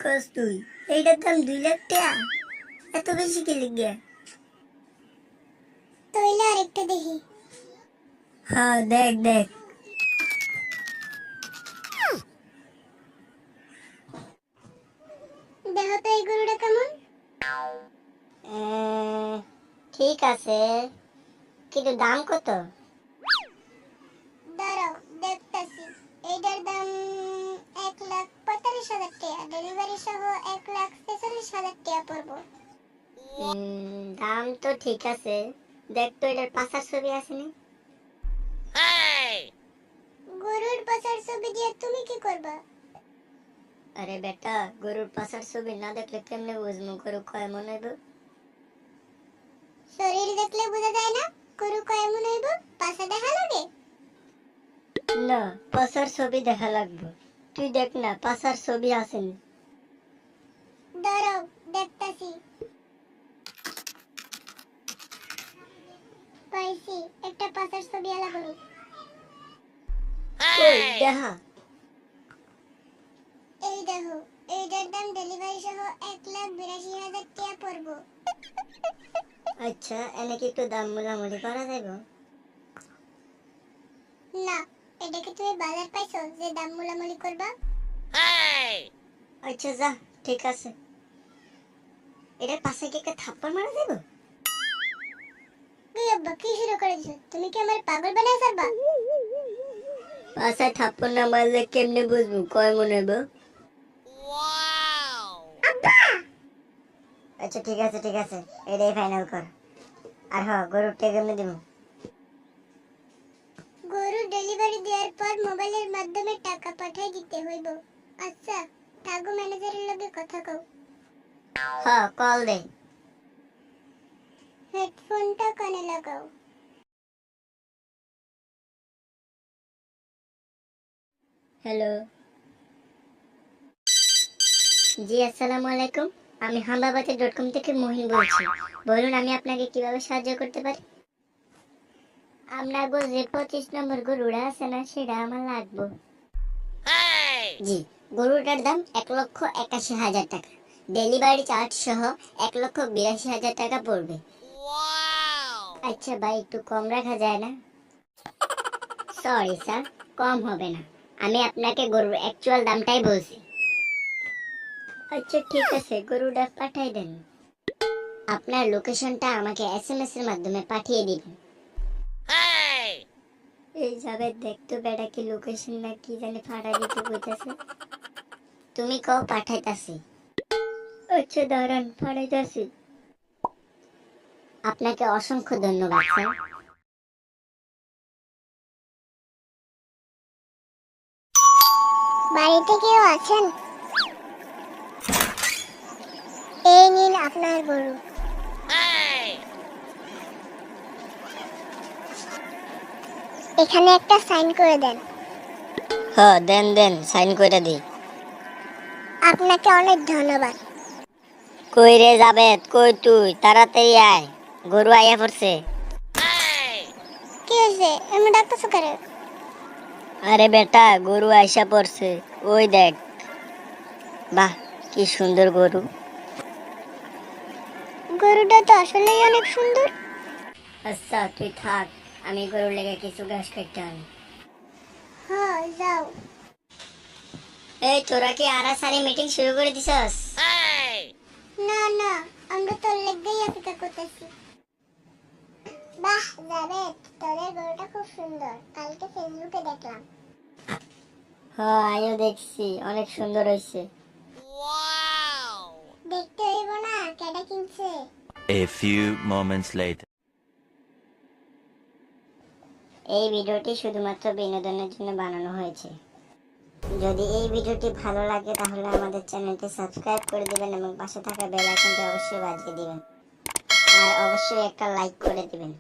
কস তুই? এইটার দাম 2 লাখ টাকা? এত বেশি কি লিগে? তইলে আরেকটা দেখি। হ্যাঁ দেখ দেখ। দেখো তো এই গরুটা কেমন? ঠিক আছে, কিন্তু দাম কত? দাঁড়াও দেখতাছি। এইটার দাম 1,45,000 টাকা, ডেলিভারি সহ 1,46,000 টাকা পড়বো। দাম তো ঠিক আছে, দেখ তো এটার পাশার ছবি আসেনি? গরুর পাছার ছবি দিয়ে তুমি কি করবা? আরে বেটা, গরুর পাশার ছবি না দেখলে কেমনে বুঝবো গরু কয় মন হইব? শরীর দেখলে বোঝা যায় না গরু কয় মন হইব? পাছা দেখা লাগে? না, পাশার ছবি দেখা লাগবে। তুই দেখ না, পাশার ছবি আসেনি। দাঁড়াও দেখতাছি। পাইছি, একটা পাছার ছবি আলা গরু। কই দেখা? এই দেখো, এইটার দাম ডেলিভারি সহ 1,82,000 টাকা পড়বো। আচ্ছা, এনে কি একটু দাম মোলামুলি করা যাইব? না, এটা কি তুমি বাজার পাইছো যে দাম মুলামুলি করবা? আচ্ছা যা, ঠিক আছে। এটার পাশে কি একটা থাপ্পড় মারা যাইব? এই আব্বা কি শুরু করে দিছো? তুমি কি আমার পাগল বানায় ছাড়বা? পাশায় থাপ্পড় না মারলে কেমনে বুঝবো কয় মন হইব? আচ্ছা ঠিক আছে ঠিক আছে, এটাই ফাইনাল কর। আর হ্যাঁ, গরুর টাকা কেমনে দিব? গরু ডেলিভারি দেওয়ার পর মোবাইলের মাধ্যমে টাকা পাঠাই দিতে হইব। আচ্ছা, থাগো ম্যানেজারের লগে কথা কও। হ্যাঁ, কল দে। হেডফোনটা কানে লাগাও। হ্যালো, জি আসসালামু আলাইকুম। আমি হামবাবাতে.com থেকে মহিন বলছি। বলুন আমি আপনাকে কিভাবে সাহায্য করতে পারি? আপনার যে 25 নম্বর গরুটা আছে না, সেটা আমার লাগবে। জি, গরুটার দাম 1,81,000 টাকা। ডেলিভারি চার্জ সহ 1,82,000 টাকা পড়বে। আচ্ছা ভাই, একটু কম রাখা যায় না? সরি স্যার, কম হবে না। আমি আপনাকে গরুর অ্যাকচুয়াল দামটাই বলছি। আচ্ছা ঠিক আছে, গরুটা পাঠাই দেন। আপনার লোকেশনটা আমাকে SMS এর মাধ্যমে পাঠিয়ে দিবেন। এই যাবে দেখতো বেটা, কি লোকেশন না কি জানি ফাটা দিতে কইতাছে। তুমি কও পাঠাইতাছি। আচ্ছা দাঁড়ান, পাঠাইতাছি। আপনাকে অসংখ্য ধন্যবাদ স্যার। বাড়িতে কেউ আছেন? এই নিন আপনার গরু। এখানে একটা সাইন করে দেন। হ্যাঁ দেন দেন, সাইন করে দিই। আপনাকে অনেক ধন্যবাদ। কই রে যাবেদ, কই তুই? তাড়াতাড়ি আয়, গরু আইয়া পড়ছে। কি হয়েছে? এমন ডাকতেছো কেন? আরে বেটা, গরু আইসা পড়ছে, ওই দেখ। বাহ, কি সুন্দর গরু। গরুটা তো আসলেই অনেক সুন্দর। আচ্ছা তুই থাক, আমি গরুর লেগে কিছু ঘাস কাটতে আনি। হ্যাঁ যাও। এই তোরা কি আড়াসারি মিটিং শুরু করে দিছস? না না, আমরা তোর লেগেই অপেক্ষা করতেছি। বাহ জাবেদ, তোদের গরুটা খুব সুন্দর, কালকে ফেসবুকে দেখলাম। হ্যাঁ আমিও দেখছি, অনেক সুন্দর হয়েছে। দেখতে হইব না কেডা কিনছে? A few moments later. এই ভিডিওটি শুধুমাত্র বিনোদনের জন্য বানানো হয়েছে। যদি এই ভিডিওটি ভালো লাগে তাহলে আমাদের চ্যানেলটি সাবস্ক্রাইব করে দিবেন এবং পাশে থাকা বেল আইকনটি অবশ্যই বাজিয়ে দিবেন। আর অবশ্যই একটা লাইক করে দিবেন।